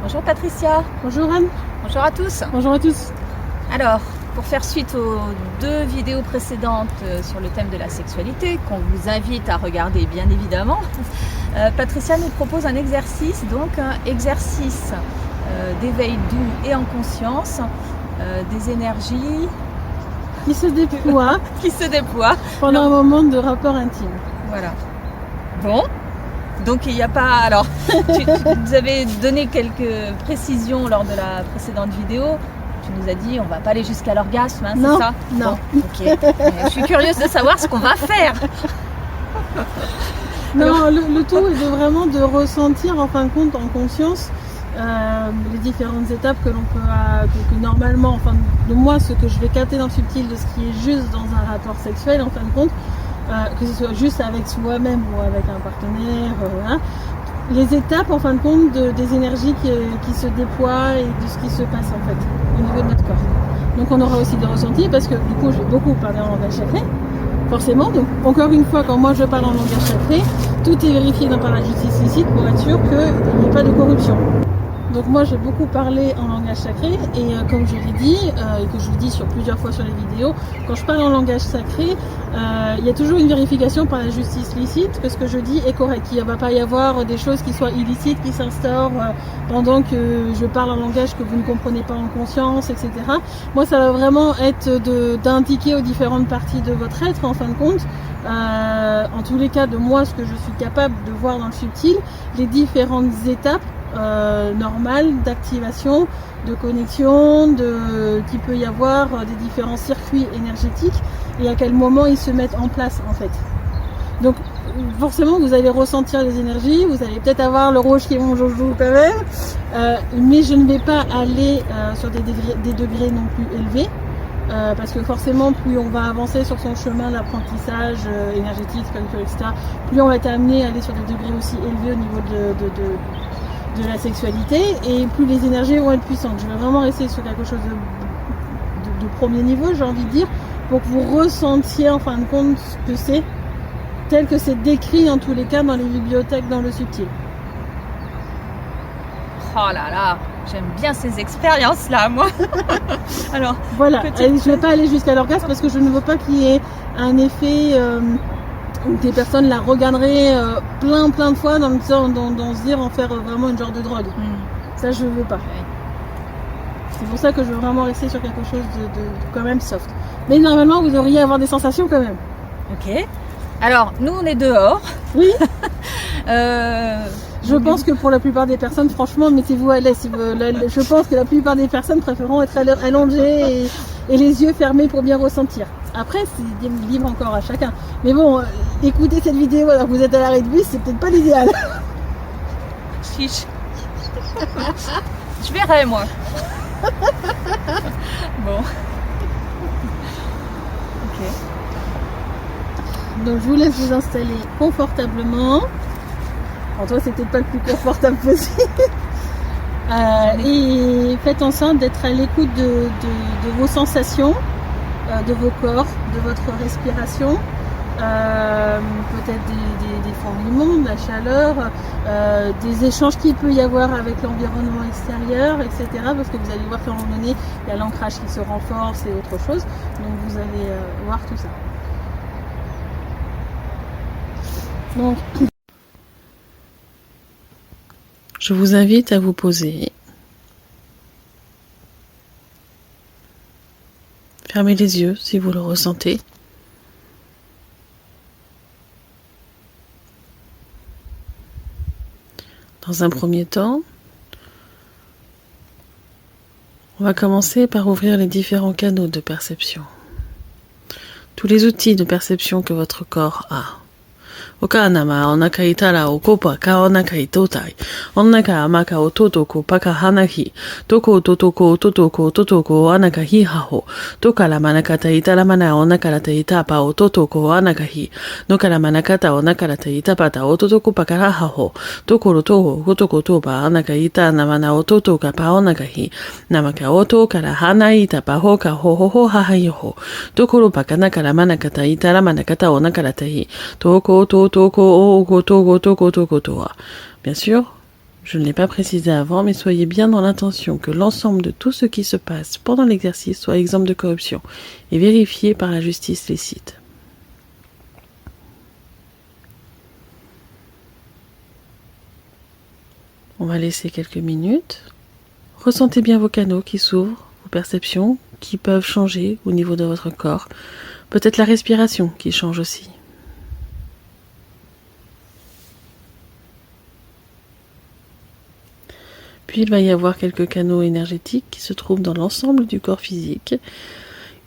Bonjour Patricia. Bonjour Anne. Bonjour à tous. Bonjour à tous. Alors, pour faire suite aux 2 vidéos précédentes sur le thème de la sexualité, qu'on vous invite à regarder bien évidemment, Patricia nous propose un exercice, donc un exercice d'éveil doux et en conscience, des énergies qui se déploient qui se déploient pendant un moment de rapport intime. Voilà. Bon. Donc il n'y a pas... Alors, tu nous avais donné quelques précisions lors de la précédente vidéo. Tu nous as dit on va pas aller jusqu'à l'orgasme, hein, c'est ça? Non. Bon, ok. Je suis curieuse de savoir ce qu'on va faire. Non, le tout est vraiment de ressentir en fin de compte en conscience les différentes étapes que l'on peut, que normalement, enfin de moi, ce que je vais capter dans le subtil de ce qui est juste dans un rapport sexuel en fin de compte, que ce soit juste avec soi-même ou avec un partenaire, voilà. Les étapes en fin de compte des énergies qui se déploient et de ce qui se passe en fait au niveau de notre corps. Donc on aura aussi des ressentis parce que du coup je vais beaucoup parler en langage sacré, forcément. Donc encore une fois, quand moi je parle en langage sacré, tout est vérifié par la justice licite pour être sûr qu'il n'y ait pas de corruption. Donc moi j'ai beaucoup parlé en langage sacré et comme je l'ai dit et que je le dis sur plusieurs fois sur les vidéos, quand je parle en langage sacré, il y a toujours une vérification par la justice licite que ce que je dis est correct. Il ne va pas y avoir des choses qui soient illicites qui s'instaurent pendant que je parle un langage que vous ne comprenez pas en conscience, etc. Moi ça va vraiment être d'indiquer aux différentes parties de votre être en fin de compte, en tous les cas de moi ce que je suis capable de voir dans le subtil, les différentes étapes normale d'activation, de connexion, qu'il peut y avoir des différents circuits énergétiques et à quel moment ils se mettent en place en fait. Donc forcément vous allez ressentir les énergies, vous allez peut-être avoir le rouge qui est mon joujou quand même, mais je ne vais pas aller sur des degrés non plus élevés. Parce que forcément plus on va avancer sur son chemin d'apprentissage énergétique, spirituel, etc., plus on va être amené à aller sur des degrés aussi élevés au niveau de la sexualité et plus les énergies vont être puissantes. Je vais vraiment rester sur quelque chose de premier niveau, j'ai envie de dire, pour que vous ressentiez en fin de compte ce que c'est, tel que c'est décrit en tous les cas dans les bibliothèques, dans le subtil. Oh là là, j'aime bien ces expériences-là, moi. Alors, voilà, je ne vais pas aller jusqu'à l'orgasme parce que je ne veux pas qu'il y ait un effet où des personnes la regarderaient plein de fois dans se dire en faire vraiment une genre de drogue. Ça, je veux pas. Oui. C'est pour ça que je veux vraiment rester sur quelque chose de quand même soft. Mais normalement, vous devriez avoir des sensations quand même. Ok. Alors, nous, on est dehors. Oui. Je pense que pour la plupart des personnes, franchement, mettez-vous à l'aise. Je pense que la plupart des personnes préféreront être allongées et les yeux fermés pour bien ressentir. Après, c'est libre encore à chacun. Mais bon, écoutez cette vidéo alors que vous êtes à l'arrêt de bus, c'est peut-être pas l'idéal. Chiche. Je verrai, moi. Bon. Ok. Donc, je vous laisse vous installer confortablement. Alors toi, c'est peut-être pas le plus confortable possible. Et faites en sorte d'être à l'écoute de vos sensations, de vos corps, de votre respiration, peut-être des fourmillements, de la chaleur, des échanges qu'il peut y avoir avec l'environnement extérieur, etc. Parce que vous allez voir qu'à un moment donné, il y a l'ancrage qui se renforce et autre chose. Donc vous allez voir tout ça. Donc, je vous invite à vous poser. Fermez les yeux si vous le ressentez. Dans un premier temps, on va commencer par ouvrir les différents canaux de perception. Tous les outils de perception que votre corps a. Okanama onaka itara okopa ka onaka itotai. Onaka amaka ototoko paka hanahi. Toko totoko totoko totoko anaka hi haho. Tokara manakata itara mana onakara te itapa ototoko anaka hi. Nokara manakata onakara te itapata ototoko pakara haho. Tokoro toho kotoko toba anaka ita namana ototoka pa onaka hi. Namaka oto kara hana itapa hoka hoho hahayoho. Tokoro pakana kara manakata itara manakata onakara te hi. Toko to toko o toko toko toko toa. Bien sûr, Je ne l'ai pas précisé avant, mais soyez bien dans l'intention que l'ensemble de tout ce qui se passe pendant l'exercice soit exempt de corruption et vérifié par la justice licite. On va laisser quelques minutes. Ressentez bien vos canaux qui s'ouvrent, vos perceptions qui peuvent changer au niveau de votre corps. Peut-être la respiration qui change aussi. Puis il va y avoir quelques canaux énergétiques qui se trouvent dans l'ensemble du corps physique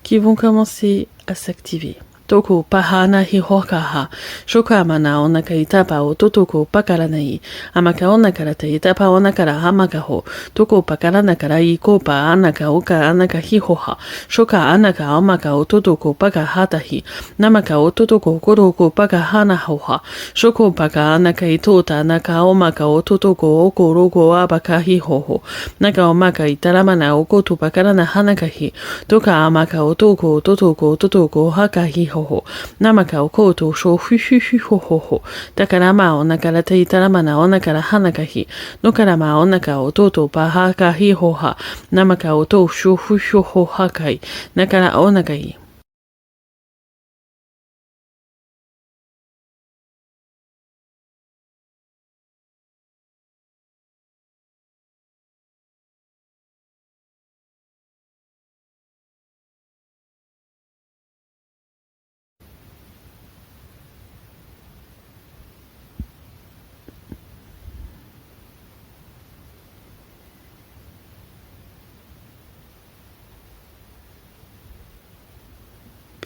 qui vont commencer à s'activer. Toko pahana hi hokaha, shoka mana ona kaitapa o totoko pakaranai, amaka ona karata itapa ona kara hamakaho, toko pakarana kara ikopa anaka oka anaka hihoha, shoka anaka amaka o totoko pakahatahi, namaka o totoko koroko pakahana hoha, shoko paka anaka itota naka omaka o totoko oko rogo abaka hihoho, naka omaka itaramana okoto pakarana hanakahi, toka amaka o totoko haka hiho. Namaka o koto sho hu hu hu ho ho ho. Takarama o nakara te itaramana o nakara hanakahi. Nokarama o naka o toto pa haka hi ho ha. Namaka o to sho hu hu ho hakai. Nakara o nakai.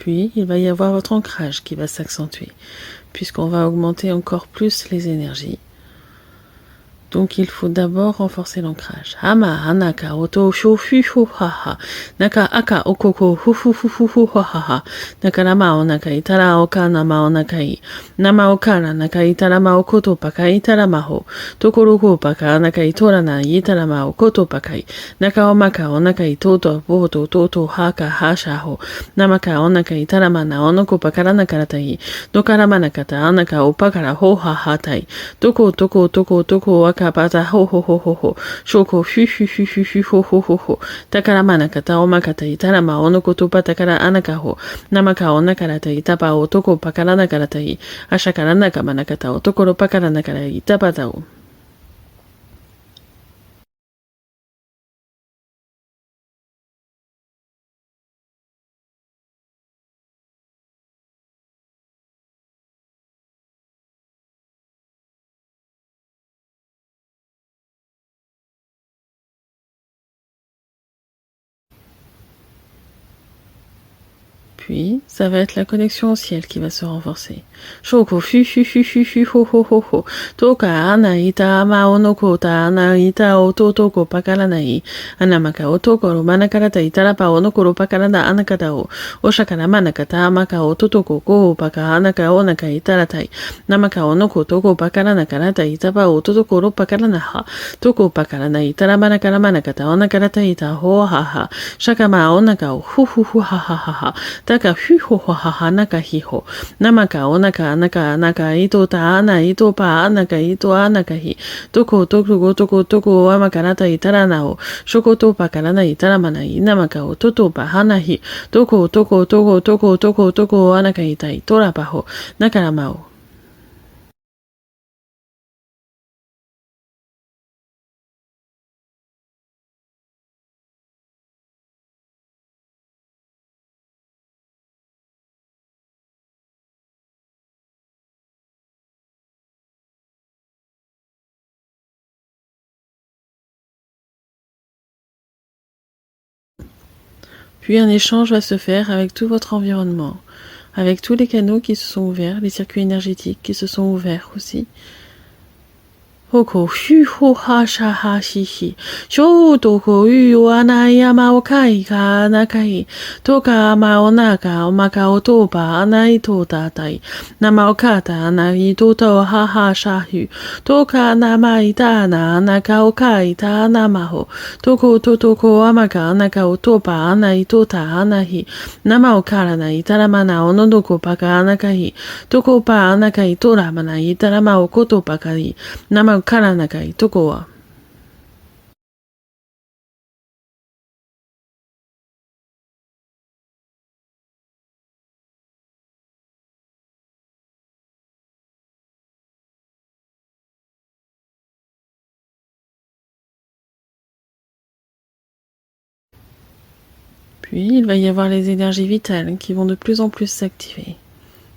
Puis, il va y avoir votre ancrage qui va s'accentuer, puisqu'on va augmenter encore plus les énergies. Donc, il faut d'abord renforcer l'ancrage. Hama hanaka oto sho fu hu ha ha. Naka aka okoko hu hu hu hu hu ha ha. Naka rama o naka itara oka nama o nakai. Nama okara naka itarama okoto pakai itarama ho. Tokoro ko paka naka itora na itarama okoto pakai. Naka omaka o naka itoto boto toto haka hasha ho. Namaka o naka itarama na onoko pakara nakaratai. Nokarama nakata anaka opakara ho ha hatai. Toko kapata ho ho ho ho ho. Shoko hu hu hu hu hu ho ho ho ho. Takara manakata o makata itarama onoko topa takara anaka ho. Namaka o nakarata itapa otoko pakara nakaratai. Ashakara naka manakata otokoro pakara nakara itapata o. Puis, ça va être la connexion au ciel qui va se renforcer. Shoko fu fu fu fu fu ho ho ho ho. Toka ana ita ama onoko ta ana ita ototoko pakaranai. Anamaka otokoro manakarata itarapa onokoro pakarana anakata o. Oshakara manakata amaka ototoko ko paka anaka onaka itaratai. Namaka onoko toko pakarana karata itapa ototokoro pakarana ha. Toko pakarana itaramana karamanakata onakarata ita ho ha ha. Shakama onaka o hu hu hu ha ha ha ha. Taka hu ho ho ha ha naka hi ho. Namaka onaka anaka anaka ito ta ana ito pa anaka ito anaka hi. Toko amakarata itarana o. Shoko to pakarana itaramana inamaka o toto pa hana hi. Toko anaka ita itora pa ho. Nakarama o. Puis un échange va se faire avec tout votre environnement, avec tous les canaux qui se sont ouverts, les circuits énergétiques qui se sont ouverts aussi. Hoko shu ho ha sha ha shi hi. Shou toko yu anayama o kai ka anakai. Toka ama onaka o maka o topa anai to tatai. Nama o kata anai toto ha ha sha hu. Toka nama itana anaka o kai ta anamaho. Toko totoko amaka anaka o topa anai tota anahi. Nama o karana itaramana o nodoko paka anakahi. Toko pa anakai toramana itarama o koto pakari. Nama o karanakai toko wa. Puis il va y avoir les énergies vitales qui vont de plus en plus s'activer.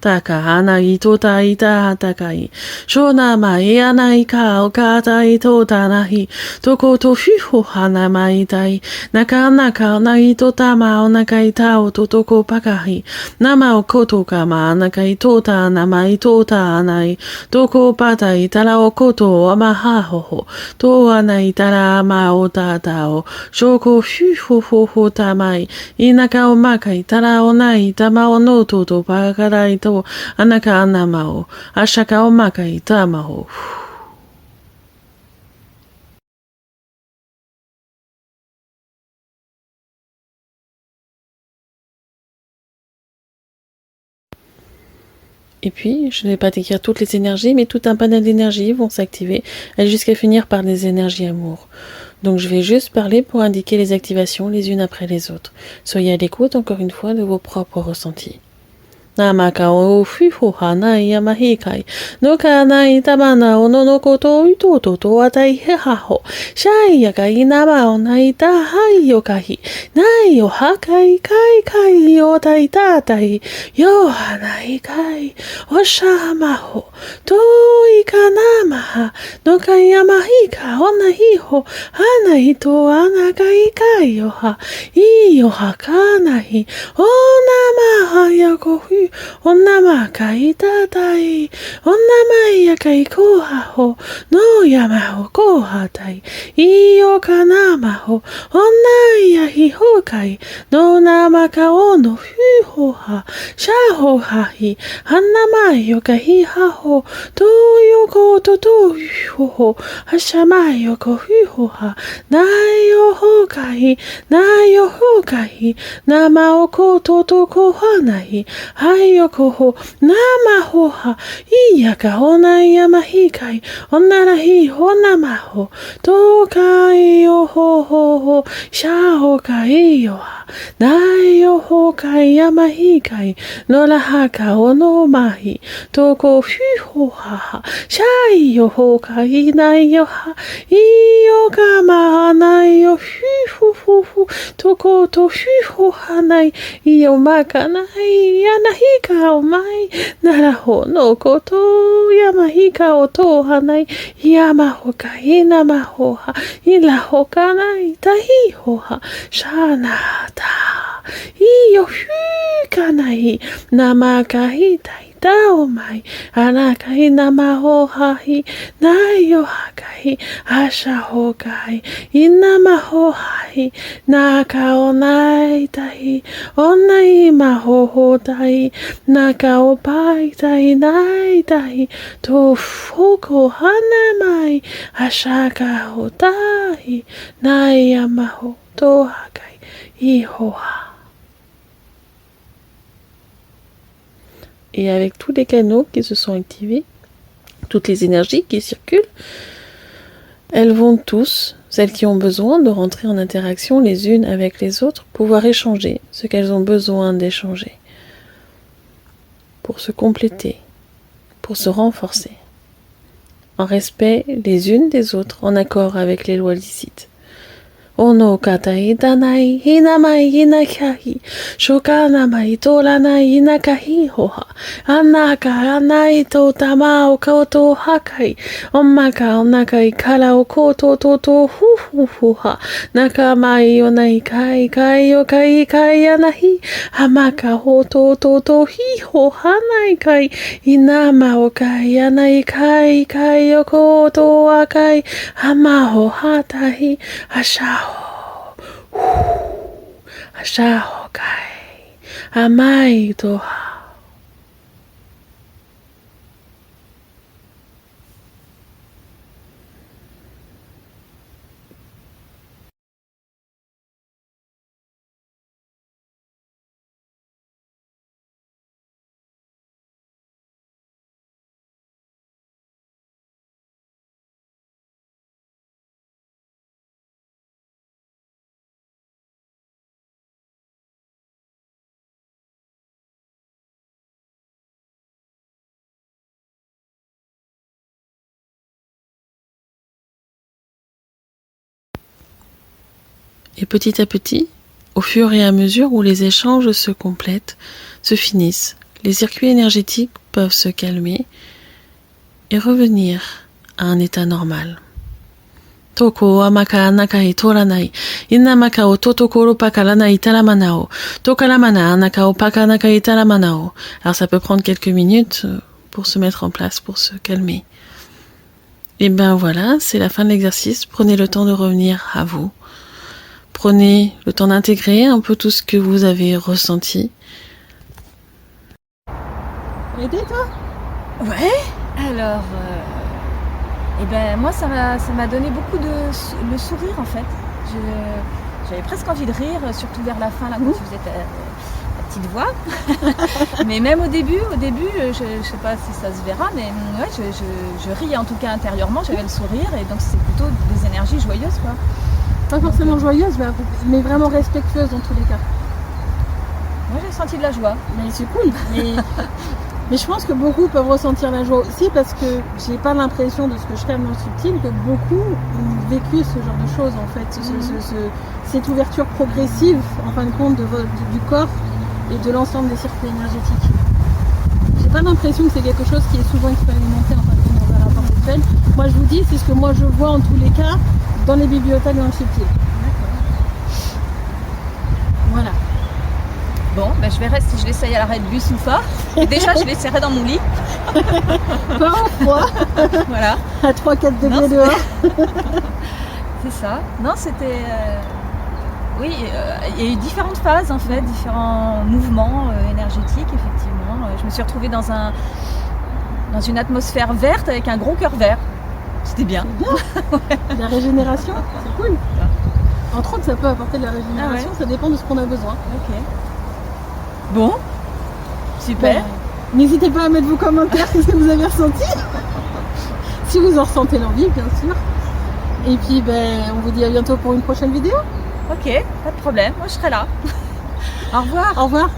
Taka hanai tota ita hatakai. Shona mai anai ka o katai tota nahi. Toko to fiho hana mai tai. Naka naka nai tota ma o nakai tao to toko pakahi. Nama o koto ka ma nakai tota namai tota anai. Toko patai tala o koto o amahahoho. To anai tala ma o tatao. Shoko fiho ho ho tamai. Inaka o makai tala o nai tama o no to pakarai to. Anaka anamao, ashaka o makai tamao. Et puis, je ne vais pas décrire toutes les énergies, mais tout un panel d'énergies vont s'activer, jusqu'à finir par des énergies amour. Donc je vais juste parler pour indiquer les activations les unes après les autres. Soyez à l'écoute encore une fois de vos propres ressentis. Namaka o fiho hanai yamahikai. No kanai tamana o no koto ito to atai he haho. Shai yakai nama o nai ta hai yokahi. Nai o hakai kai kai o tai tatai. Yo hanai kai. O shamaho. To ika namaha. No kai yamahika o nahiho. Hanai to anakai kai o ha. I o hakanahi. O namaha yakohu. Onnama kai tatai, onnama yakai kohaho, no yamaho kohatai, iyo kanamaho, onnaya hihokai, no namaka ono hyhoha, shahohahi, annama yokai haho, to yoko to hyhoho, hashama yoko hyhoha, nayo hokai, nayo hokai, nama oko to kohanahi, Hayokoho, Namahoha, Iyaka, Onayamahikai, Onarahi, Onamaho, Tokai, Oho, Shahokai, Yoha, Nayohokai, Yamahikai, Norahaka, Onomahi, Toko, Hyhoha, Shayohokai, Nayoha, Iyokama, Nayo, Hyhuhu, Toko, to Hyhohanai, Iyomaka, Nai, Yanahika o mai, naraho no koto, Yamahika o tohanai, Yamahoka, Inamahoha, Ilahokanai, Tahihoha, Shanata, Iyohukanai, Namakahitai. Tao mai, anakai namahohahi, nayohakai, ashahokai, inamahohahi, nakaonai tahi, onai mahohotai, nakaopai tahi, nai tahi, tofoko hanamai, ashaka hotahi, nayamaho, tohakai, ihoha. Et avec tous les canaux qui se sont activés, toutes les énergies qui circulent, elles vont tous, celles qui ont besoin de rentrer en interaction les unes avec les autres, pouvoir échanger ce qu'elles ont besoin d'échanger, pour se compléter, pour se renforcer, en respect les unes des autres, en accord avec les lois licites. Ono katai danai hinamai hinakahi shokanamai toranai hinakahi hoha anaka anai to tamao koto hakai omaka onakai kara o koto to hu hu hu ha nakamai onai kai kai o kai kai anahi hamaka hoto to hi ho hanai kai inama o kai anai kai kai o koto akai hamaho hatahi asha Ashaho kai, amai toha. Et petit à petit, au fur et à mesure où les échanges se complètent, se finissent, les circuits énergétiques peuvent se calmer et revenir à un état normal. Toko wa maka anaka e toranai, ina maka o totokoro pakalana i talamanao, tokalamana anaka o pakanaka i talamanao. Alors ça peut prendre quelques minutes pour se mettre en place, pour se calmer. Et ben voilà, c'est la fin de l'exercice. Prenez le temps de revenir à vous. Prenez le temps d'intégrer un peu tout ce que vous avez ressenti. Aidé toi? Ouais, alors, eh ben, moi ça m'a donné beaucoup le sourire en fait. J'avais presque envie de rire, surtout vers la fin là quand tu faisais ta petite voix. Mais même au début, je sais pas si ça se verra, mais ouais, je riais en tout cas intérieurement, j'avais le sourire et donc c'est plutôt des énergies joyeuses quoi. Pas forcément joyeuse, mais vraiment respectueuse dans tous les cas. Moi j'ai senti de la joie. Mais c'est cool. Mais je pense que beaucoup peuvent ressentir la joie aussi parce que j'ai pas l'impression de ce que je fais dans le subtil que beaucoup ont vécu ce genre de choses en fait, cette ouverture progressive en fin de compte du corps et de l'ensemble des circuits énergétiques. J'ai pas l'impression que c'est quelque chose qui est souvent expérimenté en fin de compte dans un rapport sexuel. Moi je vous dis, c'est ce que moi je vois en tous les cas dans les bibliothèques dans le subtil. Voilà. Bon, ben je verrai si je l'essaye à l'arrêt de bus ou pas. Et déjà, je l'essaierai dans mon lit. Pas en froid. Voilà. À 3-4 degrés dehors. C'est ça. Non, c'était... Oui, il y a eu différentes phases en fait, différents mouvements énergétiques, effectivement. Je me suis retrouvée dans une atmosphère verte avec un gros cœur vert. C'était bien. Ouais. La régénération, c'est cool. Entre autres, ça peut apporter de la régénération, ça dépend de ce qu'on a besoin. Ok. Bon, super. N'hésitez pas à mettre vos commentaires, ce que vous avez ressenti. Si vous en ressentez l'envie, bien sûr. Et puis, on vous dit à bientôt pour une prochaine vidéo. Ok, pas de problème. Moi, je serai là. Au revoir. Au revoir.